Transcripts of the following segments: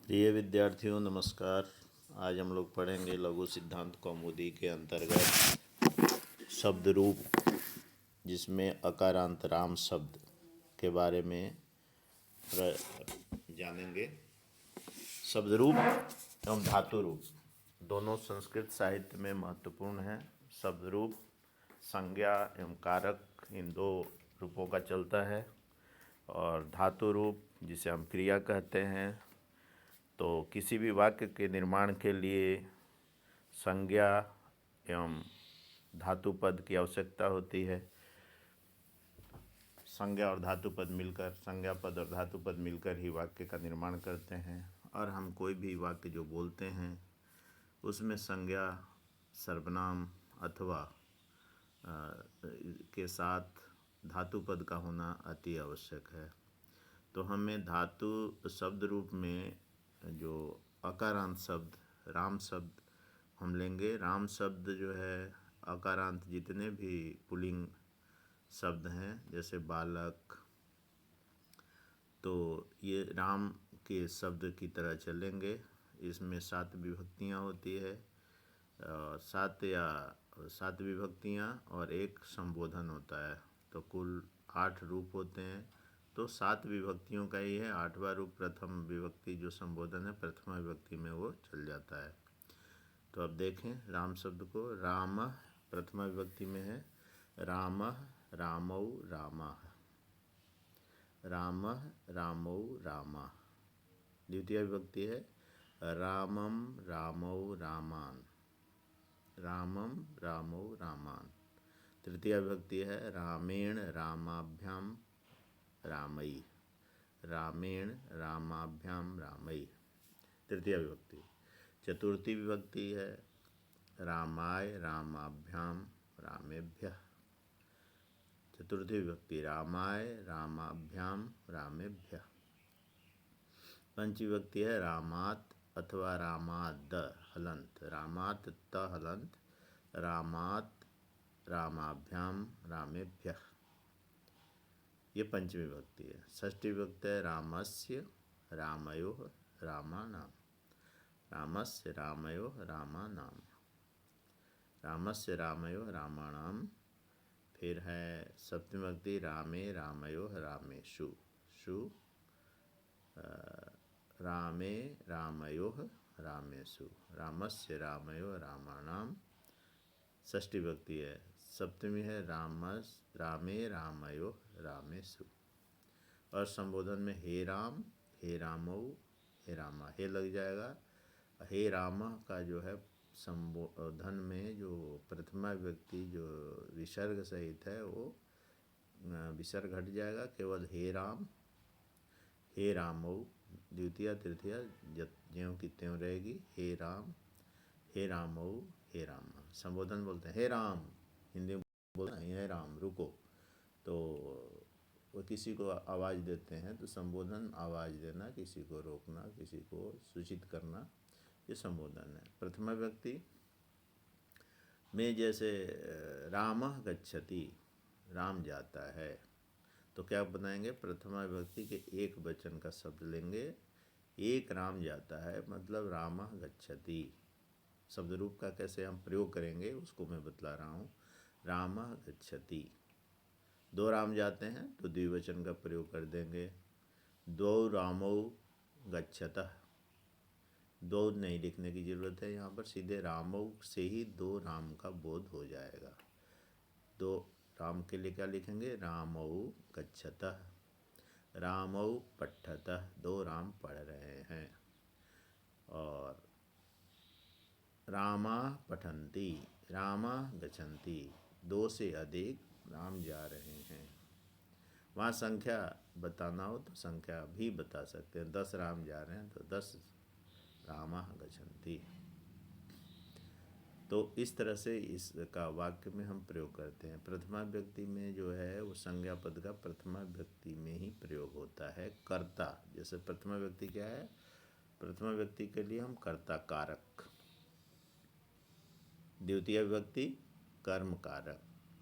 प्रिय विद्यार्थियों नमस्कार। आज हम लोग पढ़ेंगे लघु सिद्धांत कौमुदी के अंतर्गत शब्द रूप, जिसमें अकारांत राम शब्द के बारे में जानेंगे। शब्द रूप एवं धातु रूप दोनों संस्कृत साहित्य में महत्वपूर्ण हैं। शब्द रूप संज्ञा एवं कारक इन दो रूपों का चलता है, और धातु रूप जिसे हम क्रिया कहते हैं। तो किसी भी वाक्य के निर्माण के लिए संज्ञा एवं धातु पद की आवश्यकता होती है। संज्ञा और धातु पद मिलकर, संज्ञा पद और धातु पद मिलकर ही वाक्य का निर्माण करते हैं। और हम कोई भी वाक्य जो बोलते हैं उसमें संज्ञा सर्वनाम अथवा के साथ धातु पद का होना अति आवश्यक है। तो हमें धातु शब्द रूप में जो अकारांत शब्द राम शब्द हम लेंगे। राम शब्द जो है अकारांत जितने भी पुल्लिंग शब्द हैं, जैसे बालक, तो ये राम के शब्द की तरह चलेंगे। इसमें 7 विभक्तियाँ होती है, 7 विभक्तियाँ और एक संबोधन होता है। तो कुल 8 रूप होते हैं। तो 7 विभक्तियों का ही है। 8वां रूप प्रथम विभक्ति जो संबोधन है, प्रथमा विभक्ति में वो चल जाता है। तो अब देखें राम शब्द को। राम प्रथमा विभक्ति में है। राम रामौ रामा, राम रामौ रामा। द्वितीय विभक्ति है रामम रामौ रामान, रामम रामौ रामान। तृतीय विभक्ति है रामेण रामाभ्याम रामई, रामेण रामाभ्याम रामई। तृतीय विभक्ति। चतुर्थी विभक्ति है रामाय रामाभ्याम रामेभ्यः। चतुर्थी विभक्ति रामाय रामाभ्याम रामेभ्यः। पंचमी विभक्ति है रामात अथवा रामाद हलंत, रामात त हलंत, रामात रामाभ्याम रामेभ्यः। ये पंचमी विभक्ति है। षष्ठी विभक्ति है रामस्य रामयोः रामानाम, रामस्य रामयोः रामानाम, रामस्य रामयोः रामाणाम। फिर है सप्तमी विभक्ति रामे रामयोः रामेषु, शु रामे रामयोः रामेषु, रामस्य रामयोः रामाणाम। षष्ठी विभक्ति है। सप्तमी है रामे रामयोः रामेषु। और संबोधन में हे राम, हे रामौ, हे रामा, हे लग जाएगा। हे रामा का जो है संबोधन में जो प्रथमा व्यक्ति जो विसर्ग सहित है, वो विसर्ग हट जाएगा। केवल हे राम, हे रामौ, द्वितीय तृतीय ज्यों की त्यों रहेगी। हे राम, हे रामौ, हे रामा। संबोधन बोलते हैं हे राम, हिंदी में बोलते हैं हे राम रुको। तो वो किसी को आवाज़ देते हैं तो संबोधन आवाज़ देना, किसी को रोकना, किसी को सूचित करना, ये संबोधन है। प्रथमा व्यक्ति में जैसे रामः गच्छति, राम जाता है, तो क्या बनाएंगे? प्रथमा विभक्ति के एक वचन का शब्द लेंगे। एक राम जाता है मतलब रामः गच्छति। शब्द रूप का कैसे हम प्रयोग करेंगे उसको मैं बतला रहा हूँ। रामः गच्छति। 2 राम जाते हैं तो द्विवचन का प्रयोग कर देंगे। 2 रामौ गच्छतः। 2 नहीं लिखने की ज़रूरत है, यहाँ पर सीधे रामौ से ही 2 राम का बोध हो जाएगा। 2 राम के लिए क्या लिखेंगे? रामौ गच्छतः, रामौ पठतः। 2 राम पढ़ रहे हैं। और रामा पठन्ति, रामा गच्छन्ति। 2 से अधिक राम जा रहे हैं। वहाँ संख्या बताना हो तो संख्या भी बता सकते हैं। 10 राम जा रहे हैं तो 10 रामा गच्छन्ति। तो इस तरह से इसका वाक्य में हम प्रयोग करते हैं। प्रथमा व्यक्ति में जो है वो संज्ञा पद का प्रथमा व्यक्ति में ही प्रयोग होता है। कर्ता, जैसे प्रथमा व्यक्ति क्या है? प्रथमा व्यक्ति के लिए हम कर्ता कारक, द्वितीय विभक्ति कर्म कारक,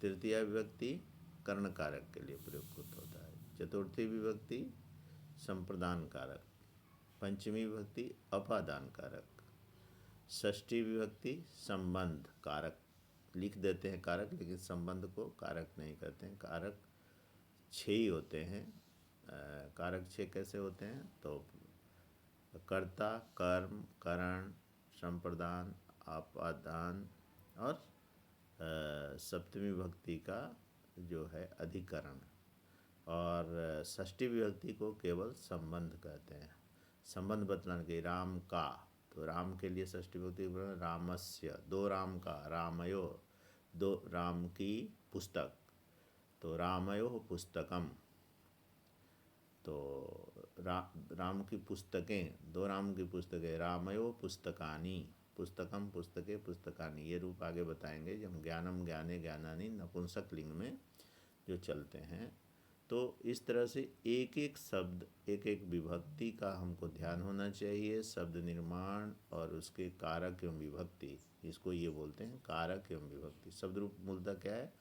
तृतीय विभक्ति कर्ण कारक के लिए प्रयुक्त होता है। चतुर्थी विभक्ति संप्रदान कारक, पंचमी विभक्ति अपादान कारक, षष्ठी विभक्ति संबंध कारक, लिख देते हैं कारक लेकिन संबंध को कारक नहीं कहते हैं। कारक 6 ही होते हैं। कारक 6 कैसे होते हैं? तो कर्ता, कर्म, करण, संप्रदान, आपादान और सप्तमी विभक्ति का जो है अधिकरण, और षष्ठी विभक्ति को केवल संबंध कहते हैं। संबंध बतलाने के राम का, तो राम के लिए षष्ठी विभक्ति रामस्य, दो राम का, रामयो, दो राम की पुस्तक, तो रामयो पुस्तकम, तो राम की पुस्तकें, दो राम की पुस्तकें, रामयो पुस्तकानी, पुस्तकम पुस्तके पुस्तकानी, ये रूप आगे बताएंगे जब ज्ञानम ज्ञाने ज्ञानानी नपुंसक लिंग में जो चलते हैं। तो इस तरह से एक एक शब्द, एक एक विभक्ति का हमको ध्यान होना चाहिए। शब्द निर्माण और उसके कारक एवं विभक्ति, इसको ये बोलते हैं कारक एवं विभक्ति। शब्द रूप मूलतः क्या है?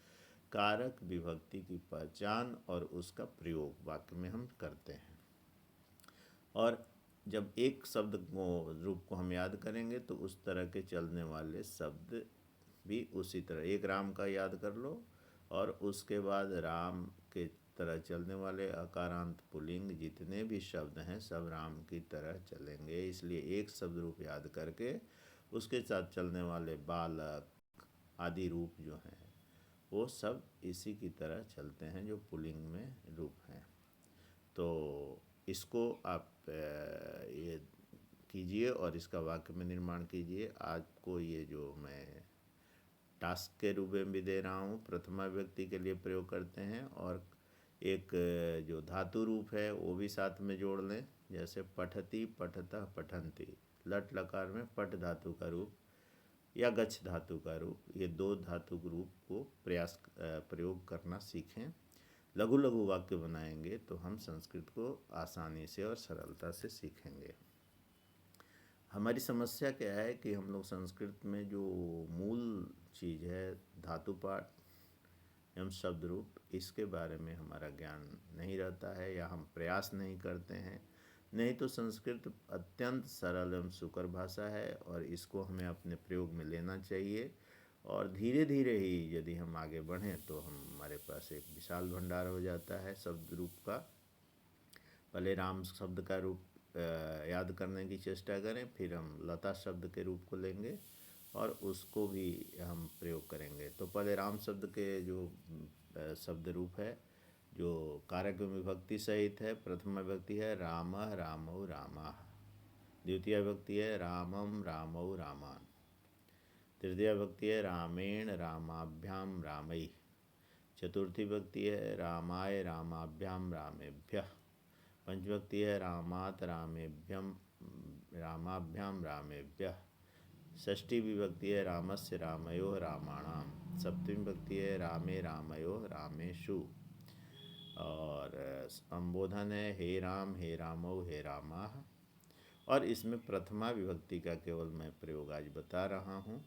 कारक विभक्ति की पहचान और उसका प्रयोग वाक्य में हम करते हैं। और जब एक शब्द को, रूप को हम याद करेंगे तो उस तरह के चलने वाले शब्द भी उसी तरह, एक राम का याद कर लो और उसके बाद राम के तरह चलने वाले अकारांत पुल्लिंग जितने भी शब्द हैं सब राम की तरह चलेंगे। इसलिए एक शब्द रूप याद करके उसके साथ चलने वाले बालक आदि रूप जो हैं वो सब इसी की तरह चलते हैं जो पुल्लिंग में रूप हैं। तो इसको आप ये कीजिए और इसका वाक्य में निर्माण कीजिए। आपको ये जो मैं टास्क के रूप में भी दे रहा हूँ, प्रथमा व्यक्ति के लिए प्रयोग करते हैं, और एक जो धातु रूप है वो भी साथ में जोड़ लें। जैसे पठती, पठतः, पठन्ति, लट लकार में पट धातु का रूप या गच्छ धातु का रूप, ये दो धातु रूप को प्रयोग करना सीखें। लघु लघु वाक्य बनाएंगे तो हम संस्कृत को आसानी से और सरलता से सीखेंगे। हमारी समस्या क्या है कि हम लोग संस्कृत में जो मूल चीज़ है धातु पाठ एवं शब्द रूप, इसके बारे में हमारा ज्ञान नहीं रहता है या हम प्रयास नहीं करते हैं। नहीं तो संस्कृत अत्यंत सरल एवं सुकर भाषा है और इसको हमें अपने प्रयोग में लेना चाहिए, और धीरे धीरे ही यदि हम आगे बढ़ें तो हमारे पास एक विशाल भंडार हो जाता है शब्द रूप का। पहले राम शब्द का रूप याद करने की चेष्टा करें, फिर हम लता शब्द के रूप को लेंगे और उसको भी हम प्रयोग करेंगे। तो पहले राम शब्द के जो शब्द रूप है जो कारक विभक्ति सहित है, प्रथमा विभक्ति है राम, रामौ, रामा, द्वितीय विभक्ति है रामम, रामौ, रामान, तृतीय विभक्ति है रामेण, रामाभ्याम, रामई, चतुर्थी विभक्ति है रामाय, रामाभ्याम, रामेभ्यः, पंचविभक्ति है रामात, रामेभ्यम, रामाभ्याम, रामेभ्यः, षष्ठी विभक्ति है रामस्य, रामयोः, रामाणाम, सप्तमी विभक्ति है रामे, रामयोः, रामेषु, और संबोधन है हे राम, हे रामौ, हे रामाः। और इसमें प्रथमा विभक्ति का केवल मैं प्रयोग आज बता रहा हूँ।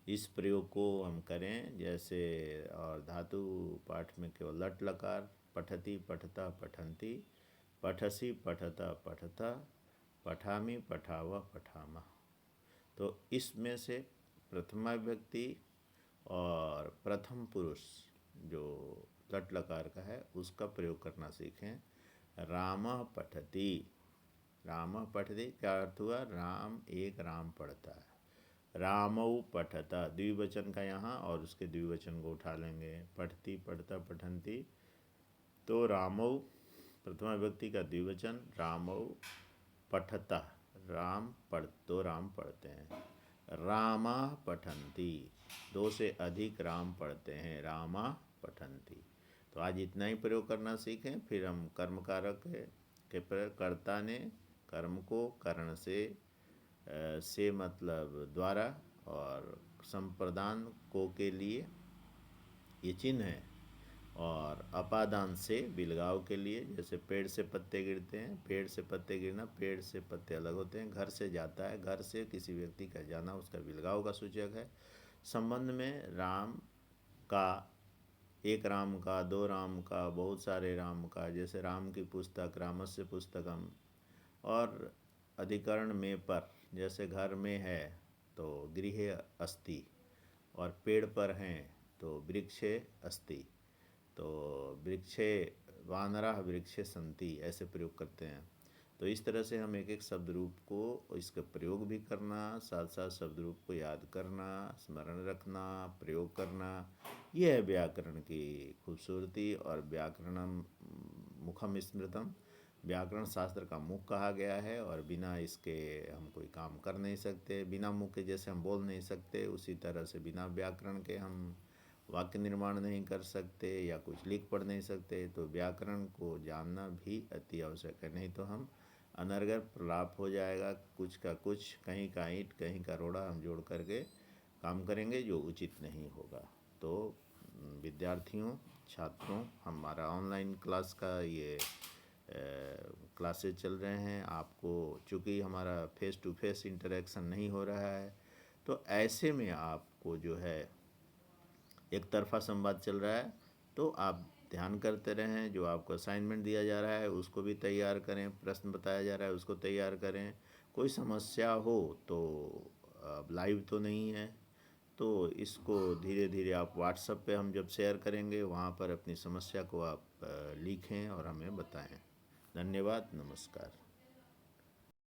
इस प्रयोग को हम करें जैसे, और धातु पाठ में केवल लट लकार, पठती, पठता, पठन्ति, पठसी, पठता, पठता, पठामि, पठावः, पठामः। तो इसमें से प्रथमा विभक्ति और प्रथम पुरुष जो लट लकार का है उसका प्रयोग करना सीखें। रामः पठति, रामः पठति क्या अर्थ हुआ? राम एक राम पढ़ता है। रामौ पठता, द्विवचन का यहाँ और उसके द्विवचन को उठा लेंगे, पठती, पढ़ता, पठन्ति, तो रामौ प्रथमा विभक्ति का द्विवचन, रामौ पठता, राम पढ़, दो राम पढ़ते हैं। रामा पठन्ति, दो से अधिक राम पढ़ते हैं, रामा पठन्ति। तो आज इतना ही प्रयोग करना सीखें, फिर हम कर्म कारक के प्रयोग, कर्ता ने कर्म को करण से मतलब द्वारा, और संप्रदान को के लिए ये चिन्ह है, और अपादान से बिलगाव के लिए, जैसे पेड़ से पत्ते गिरते हैं, पेड़ से पत्ते गिरना, पेड़ से पत्ते अलग होते हैं। घर से जाता है, घर से किसी व्यक्ति का जाना उसका बिलगाव का सूचक है। संबंध में राम का, एक राम का, दो राम का, बहुत सारे राम का, जैसे राम की पुस्तक, रामस्य पुस्तकम, और अधिकरण में पर, जैसे घर में है तो गृहे अस्ति, और पेड़ पर हैं तो वृक्षे अस्ति। तो वृक्षे वानराः वृक्षे सन्ति, ऐसे प्रयोग करते हैं। तो इस तरह से हम एक एक शब्द रूप को, इसका प्रयोग भी करना, साथ साथ शब्द रूप को याद करना, स्मरण रखना, प्रयोग करना, यह है व्याकरण की खूबसूरती। और व्याकरणम मुखम स्मृतम, व्याकरण शास्त्र का मुख कहा गया है, और बिना इसके हम कोई काम कर नहीं सकते। बिना मुख के जैसे हम बोल नहीं सकते, उसी तरह से बिना व्याकरण के हम वाक्य निर्माण नहीं कर सकते या कुछ लिख पढ़ नहीं सकते। तो व्याकरण को जानना भी अति आवश्यक है, नहीं तो हम अनर्गल प्रलाप हो जाएगा। कुछ का कुछ, कहीं का ईंट कहीं का रोड़ा हम जोड़ करके काम करेंगे जो उचित नहीं होगा। तो विद्यार्थियों, छात्रों, हमारा ऑनलाइन क्लास का ये क्लासेज चल रहे हैं। आपको चूँकि हमारा फेस टू फेस इंटरेक्शन नहीं हो रहा है, तो ऐसे में आपको जो है एक तरफा संवाद चल रहा है, तो आप ध्यान करते रहें। जो आपको असाइनमेंट दिया जा रहा है उसको भी तैयार करें, प्रश्न बताया जा रहा है उसको तैयार करें। कोई समस्या हो तो अब लाइव तो नहीं है, तो इसको धीरे धीरे आप व्हाट्सएप पे हम जब शेयर करेंगे वहाँ पर अपनी समस्या को आप लिखें और हमें बताएं। धन्यवाद, नमस्कार।